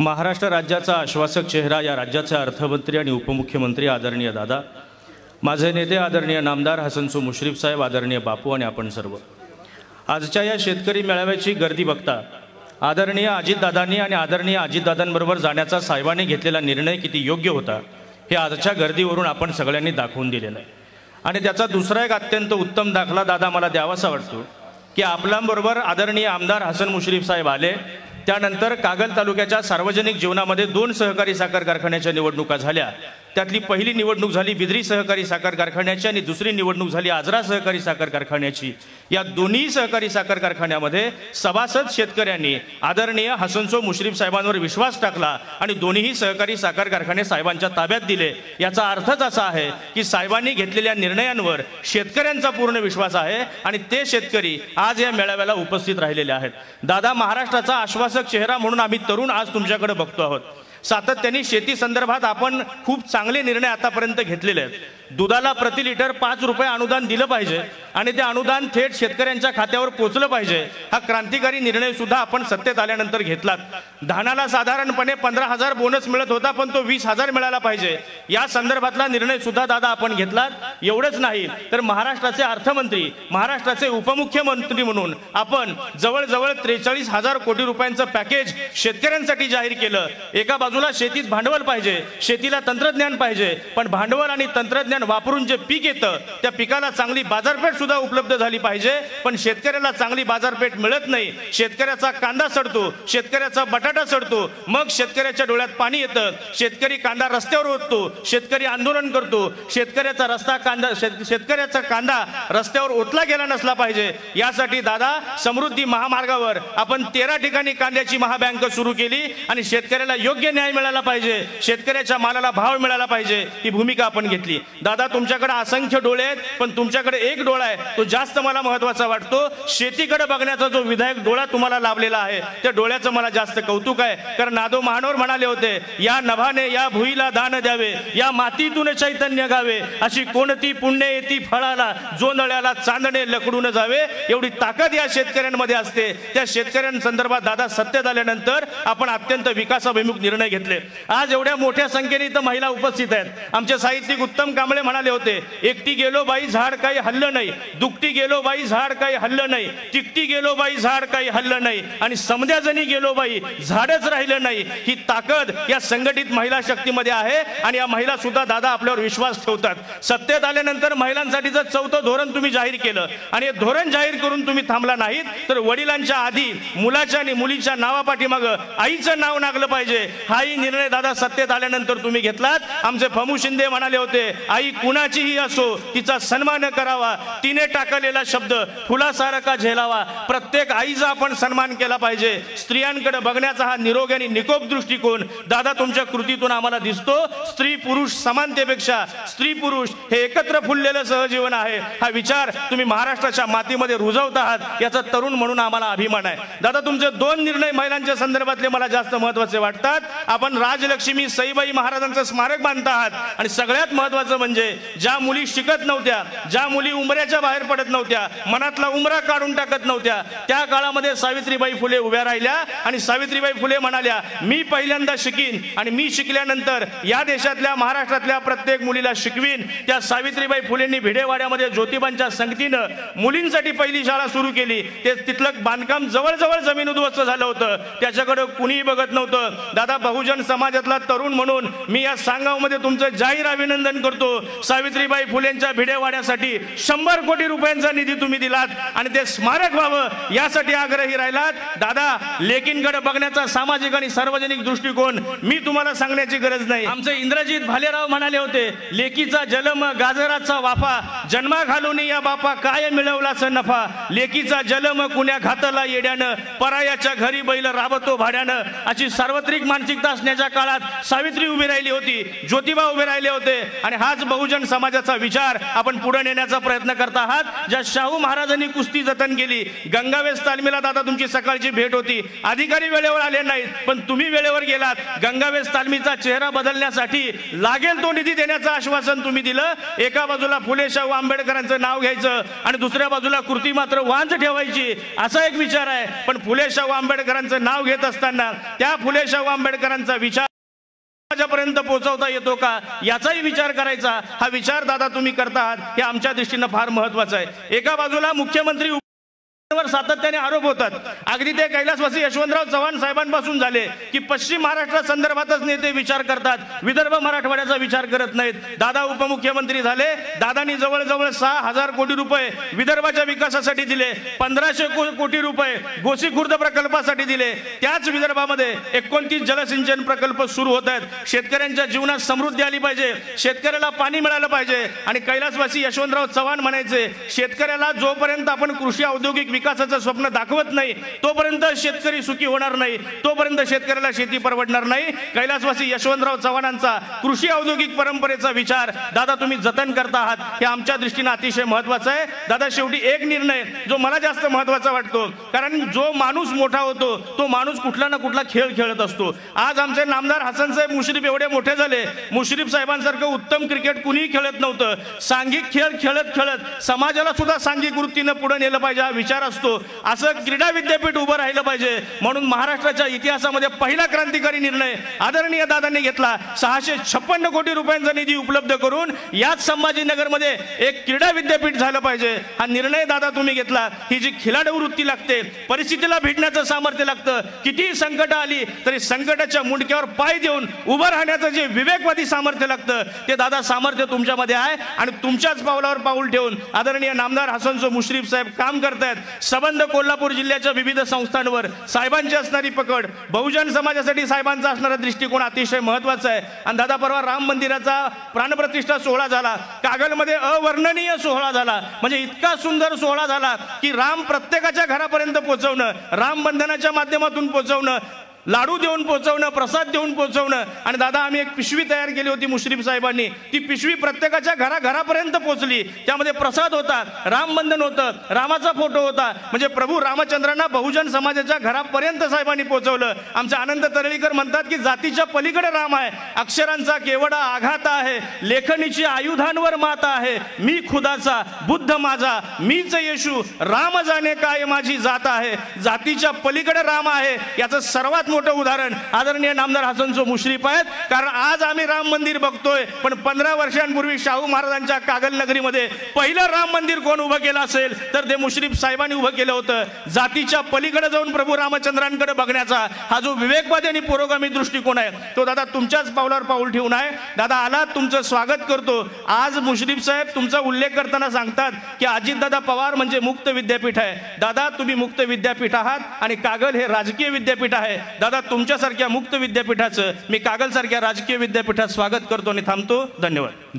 महाराष्ट्र राज्याचा आश्वासक चेहरा, या राज्याचे अर्थमंत्री आणि उपमुख्यमंत्री आदरणीय दादा, माझे नेते आदरणीय नामदार हसनसो मुश्रीफ साहेब, आदरणीय बापू आणि आपण सर्व, आजच्या या शेतकरी मेळाव्याची गर्दी बघता आदरणीय अजितदादांनी आणि आदरणीय अजितदादांबरोबर जाण्याचा साहेबांनी घेतलेला निर्णय किती योग्य होता हे आजच्या गर्दीवरून आपण सगळ्यांनी दाखवून दिलेलं आहे। आणि त्याचा दुसरा एक अत्यंत उत्तम दाखला दादा मला द्यावासा वाटतो की आपल्याबरोबर आदरणीय आमदार हसन मुश्रीफ साहेब आले, त्यानंतर कागल तालुक्याच्या सार्वजनिक जीवनामध्ये 2 सहकारी साखर कारखान्याच्या निवडणुका झाल्या। त्यातली पहिली निवडणूक झाली बिद्री सहकारी साखर कारखान्याची आणि दुसरी निवडणूक झाली आजरा सहकारी साखर कारखान्याची। या दोन्ही सहकारी साखर कारखान्यामध्ये सभासद शेतकऱ्यांनी आदरणीय हसनसो मुश्रीफ साहेबांवर विश्वास टाकला आणि दोन्हीही सहकारी साखर कारखाने साहेबांच्या ताब्यात दिले। याचा अर्थच असा आहे की साहेबांनी घेतलेल्या निर्णयांवर शेतकऱ्यांचा पूर्ण विश्वास आहे आणि ते शेतकरी आज या मेळाव्याला उपस्थित राहिलेले आहेत। दादा, महाराष्ट्राचा आश्वासक चेहरा म्हणून आम्ही तरुण आज तुमच्याकडे बघतो आहोत। सातत्याने शेती संदर्भात आपण खूप चांगले निर्णय आतापर्यंत घेतलेले आहेत। दुधाला प्रति लिटर 5 रुपये अनुदान दिलं पाहिजे आणि ते अनुदान थेट शेतकऱ्यांच्या खात्यावर पोहोचलं पाहिजे। हा क्रांतिकारी निर्णय सुद्धा आपण सत्तेत आल्यानंतर घेतलात। धानाला साधारणपणे 15,000 बोनस मिळत होता, पण तो 20,000 मिळाला पाहिजे, या संदर्भातला निर्णय सुद्धा दादा आपण घेतलात। एवढंच नाही तर महाराष्ट्राचे अर्थमंत्री, महाराष्ट्राचे उपमुख्यमंत्री म्हणून आपण जवळजवळ 43,000 कोटी रुपयांचं पॅकेज शेतकऱ्यांसाठी जाहीर केलं। एका बाजूला शेतीत भांडवल पाहिजे, शेतीला तंत्रज्ञान पाहिजे, पण भांडवल आणि तंत्रज्ञान वापरून जे पीक येतं त्या पिकाला चांगली बाजारपेठ सुद्धा उपलब्ध झाली पाहिजे, पण शेतकऱ्याला चांगली बाजारपेठ मिळत नाही। शेतकऱ्याचा कांदा सडतो, शेतकऱ्याचा बटाटा सडतो, मग शेतकऱ्याच्या डोळ्यात पाणी येतं। शेतकरी कांदा रस्त्यावर ओततो, शेतकरी आंदोलन करतो। शेतकऱ्याचा कांदा रस्त्यावर ओतला गेला नसला पाहिजे, यासाठी दादा समृद्धी महामार्गावर आपण 13 ठिकाणी कांद्याची महाबँक सुरू केली आणि शेतकऱ्याला योग्य न्याय मिळाला पाहिजे, शेतकऱ्याच्या मालाला भाव मिळाला पाहिजे, ही भूमिका आपण घेतली। दादा, तुमच्याकडे असंख्य डोळे आहेत, पण तुमच्याकडे एक डोळा आहे, तो जास्त मला महत्त्वाचा वाटतो। शेतीकडे बघण्याचा जो विधायक डोळा तुम्हाला लाभलेला आहे त्या डोळ्याचं मला जास्त कौतुक आहे। कारण नादो महानोर म्हणाले होते, या नभाने या भुईला दान द्यावे, या मातीतून चैतन्य गावे, अशी कोणती पुण्य येती फळाला, जोंधळ्याला चांदणे लकडून जावे। एवढी ताकद या शेतकऱ्यांमध्ये असते। त्या शेतकऱ्यांसंदर्भात दादा सत्तेत आल्यानंतर आपण अत्यंत विकासाभिमुख निर्णय घेतले। आज एवढ्या मोठ्या संख्येने इथं महिला उपस्थित आहेत। आमचे साहित्यिक उत्तम कांबळे म्हणाले होते, एकटी गेलो बाई झाड काही हल्लं नाही, दुकटी गेलो बाई झाड काही हल्लं नाही, तिकटी गेलो बाई झाड काही हल्लं नाही, आणि समध्या जणी गेलो बाई झाडच राहिलं नाही। ही ताकद या संघटित महिला शक्तीमध्ये आहे आणि या महिला सुद्धा दादा आपल्यावर विश्वास ठेवतात। सत्तेत आल्यानंतर महिलांसाठीचं 4थं धोरण तुम्ही जाहीर केलं आणि हे धोरण जाहीर करून तुम्ही थांबला नाहीत, तर वडिलांच्या आधी मुलाच्या आणि मुलीच्या नावापाठीमागं आईचं नाव लागलं पाहिजे, हाही निर्णय दादा सत्तेत आल्यानंतर तुम्ही घेतलात। आमचे फमू शिंदे म्हणाले होते, आई कुणाचीही असो तिचा सन्मान करावा, तिने टाकलेला शब्द फुलासारखा झेलावा। प्रत्येक आईचा आपण सन्मान केला पाहिजे। स्त्रियांकडे बघण्याचा हा निरोगी आणि निकोप दृष्टिकोन दादा तुमच्या कृतीतून आम्हाला दिसतो। स्त्री पुरुष समानतेपेक्षा स्त्री पुरुष हे एकत्र फुललेलं सहजीवन आहे, हा विचार तुम्ही महाराष्ट्राच्या मातीमध्ये रुजवत आहात, याचा तरुण म्हणून आम्हाला अभिमान आहे। दादा, तुमचे 2 निर्णय महिलांच्या संदर्भातले मला जास्त महत्त्वाचे वाटतात। आपण राजलक्ष्मी सईबाई महाराजांचं स्मारक बांधत आहात आणि सगळ्यात महत्त्वाचं म्हणजे ज्या मुली शिकत नव्हत्या, ज्या मुली उमऱ्याच्या बाहेर पडत नव्हत्या, मनातला उमरा काढून टाकत नव्हत्या, त्या काळामध्ये सावित्रीबाई फुले उभ्या राहिल्या आणि सावित्रीबाई फुले म्हणाल्या, मी पहिल्यांदा शिकीन आणि मी शिकल्यानंतर या देशातल्या महाराष्ट्रातल्या प्रत्येक मुलीला शिकवीन। त्या सावित्रीबाई फुलेंनी भिडेवाड्यामध्ये ज्योतिबांच्या संगतीनं मुलींसाठी पहिली शाळा सुरू केली। ते तिथलं बांधकाम जवळजवळ जमीन उद्ध्वस्त झालं होतं, त्याच्याकडे कुणीही बघत नव्हतं। दादा, बहुजन समाजातला तरुण म्हणून मी या सांगावमध्ये तुमचं जाहीर अभिनंदन करतो। सावित्रीबाई फुलेंच्या भिडेवाड्यासाठी 100 कोटी रुपयांचा निधी तुम्ही दिलात आणि ते स्मारक व्हावं यासाठी आग्रही राहिलात। दादा, लेकींकडे बघण्याचा सामाजिक आणि सार्वजनिक दृष्टिकोन मी तुम्हाला सांगण्याची गरज नाही। आमचे इंद्रजित भालेराव म्हणाले होते, लेकीचा जन्म गाजराचा वाफा, जन्मा घालून या बापा काय मिळवलाच नफा, लेकीचा जन्म कुण्या घातला येड्यानं, परायाच्या घरी बैल राबतो भाड्यानं। अशी सार्वत्रिक मानसिकता असण्याच्या काळात सावित्री उभी राहिली होती, ज्योतिबा उभे राहिले होते आणि हाच बहुजन समाजाचा विचार आपण पुढे नेण्याचा प्रयत्न करत आहात। ज्या शाहू महाराजांनी कुस्ती जतन केली, गंगावेस तालमीला दादा तुमची सकाळची भेट होती, अधिकारी वेळेवर आले नाहीत, पण तुम्ही वेळेवर गेलात। गंगावेस तालमीचा चेहरा बदलण्यासाठी लागेल तो निधी देण्याचं आश्वासन तुम्ही दिलं। एका बाजूला फुले शाहू आंबेडकरांचं नाव घ्यायचं आणि दुसऱ्या बाजूला कृती मात्र वांज ठेवायची, असा एक विचार आहे। पण फुले शाहू आंबेडकरांचं नाव घेत असताना त्या फुले शाहू आंबेडकरांचा विचार पर्यंत पोहोचवता येतो का याचाही विचार करायचा। हा विचार दादा तुम्ही करता आहात हे आमच्या दृष्टीने फार महत्त्वाचं आहे। एका बाजूला मुख्यमंत्री वर सातत्याने आरोप होतात, अगदी ते कैलासवासी यशवंतराव चव्हाण साहेबांपासून झाले की पश्चिम महाराष्ट्र संदर्भातच नेते विचार करतात, विदर्भ मराठवाड्याचा विचार करत नाहीत। दादा उपमुख्यमंत्री झाले, दादांनी जवळजवळ 6,000 कोटी रुपये विदर्भाच्या विकासासाठी दिले, 1500 कोटी रुपये गोसीखुर्द प्रकल्पासाठी दिले। त्याच विदर्भामध्ये 29 जलसिंचन प्रकल्प सुरू होत आहेत। शेतकऱ्यांच्या जीवनात समृद्धी आली पाहिजे, शेतकऱ्याला पाणी मिळालं पाहिजे। आणि कैलासवासी यशवंतराव चव्हाण म्हणायचे, शेतकऱ्याला जोपर्यंत आपण कृषी औद्योगिक विकासाचं स्वप्न दाखवत नाही तोपर्यंत शेतकरी सुखी होणार नाही, तोपर्यंत शेतकऱ्याला शेती परवडणार नाही। कैलासवासी यशवंतराव चव्हाणांचा कृषी औद्योगिक परंपरेचा विचार दादा तुम्ही जतन करता आहात हे आमच्या दृष्टीने अतिशय महत्त्वाचं आहे। दादा शेवटी एक निर्णय जो मला जास्त महत्त्वाचा वाटतो, कारण जो माणूस मोठा होतो तो माणूस कुठला ना कुठला खेळ खेळत असतो। आज आमचे नामदार हसन साहेब मुश्रीफ एवढे मोठे झाले, मुश्रीफ साहेबांसारखं उत्तम क्रिकेट कुणीही खेळत नव्हतं। सांघिक खेळ खेळत खेळत समाजाला सुद्धा सांघिक वृत्तीने पुढे नेलं पाहिजे हा विचार असतो। असं क्रीडा विद्यापीठ उभं राहिलं पाहिजे, म्हणून महाराष्ट्राच्या इतिहासामध्ये पहिला क्रांतिकारी निर्णय आदरणीय दादांनी घेतला। 656 कोटी रुपयांचा निधी उपलब्ध करून याच संभाजीनगरमध्ये एक क्रीडा विद्यापीठ झालं पाहिजे हा निर्णय दादा तुम्ही घेतला। ही जी खिलाडू वृत्ती लागते, परिस्थितीला भिडण्याचं सामर्थ्य लागतं, किती संकट आली तरी संकटाच्या मुंडक्यावर पाय देऊन उभं राहण्याचं जे विवेकवादी सामर्थ्य लागतं ते दादा सामर्थ्य तुमच्यामध्ये आहे। आणि तुमच्याच पावलावर पाऊल ठेवून आदरणीय नामदार हसन मुश्रीफ साहेब काम करतायत। संबंध कोल्हापूर जिल्ह्याच्या विविध संस्थांवर साहेबांची असणारी पकड, बहुजन समाजासाठी साहेबांचा असणारा दृष्टिकोन अतिशय महत्त्वाचा आहे। आणि दादा परवा राम मंदिराचा प्राणप्रतिष्ठा सोहळा झाला, कागलमध्ये अवर्णनीय सोहळा झाला, म्हणजे इतका सुंदर सोहळा झाला की राम प्रत्येकाच्या घरापर्यंत पोहोचवणं, राम बंधनाच्या माध्यमातून पोहोचवणं, लाडू देऊन पोहोचवणं, प्रसाद देऊन पोहोचवणं। आणि दादा आम्ही एक पिशवी तयार केली होती मुश्रीफ साहेबांनी, ती पिशवी प्रत्येकाच्या घराघरापर्यंत पोहोचली, त्यामध्ये प्रसाद होता, रामबंधन होतं, रामाचा फोटो होता, म्हणजे प्रभू रामचंद्रांना बहुजन समाजाच्या घरापर्यंत साहेबांनी पोहोचवलं। आमचे आनंद तळेकर म्हणतात की जातीच्या पलीकडे राम आहे, अक्षरांचा केवढा आघात आहे, लेखणीची आयुधांवर माता आहे, मी खुदाचा बुद्ध माझा मीच येशू, राम जाणे काय माझी जात आहे। जातीच्या पलीकडे राम आहे याचं सर्वात मोठं उदाहरण आदरणीय नामदार हसन मुश्रीफ आहेत। कारण आज आम्ही राम मंदिर बघतोय, पण 15 वर्षांपूर्वी शाहू महाराजांच्या कागल नगरीमध्ये पहिलं राम मंदिर कोण उभं केलं असेल तर ते मुश्रीफ साहेबांनी उभं केलं होतं। जातीच्या पलीकडे जाऊन प्रभू रामचंद्रांकडे बघण्याचा हा जो विवेकवादी आणि पुरोगामी दृष्टिकोन आहे तो दादा तुमच्याच पावलावर पाऊल ठेवून आहे। दादा आलात, तुमचं स्वागत करतो। आज मुश्रीफ साहेब तुमचा उल्लेख करताना सांगतात की अजितदादा पवार म्हणजे मुक्त विद्यापीठ आहे। दादा तुम्ही मुक्त विद्यापीठ आहात आणि कागल हे राजकीय विद्यापीठ आहे। दादा तुमच्यासारख्या मुक्त विद्यापीठाचं मी कागल सारख्या राजकीय विद्यापीठात स्वागत करतो आणि थांबतो। धन्यवाद।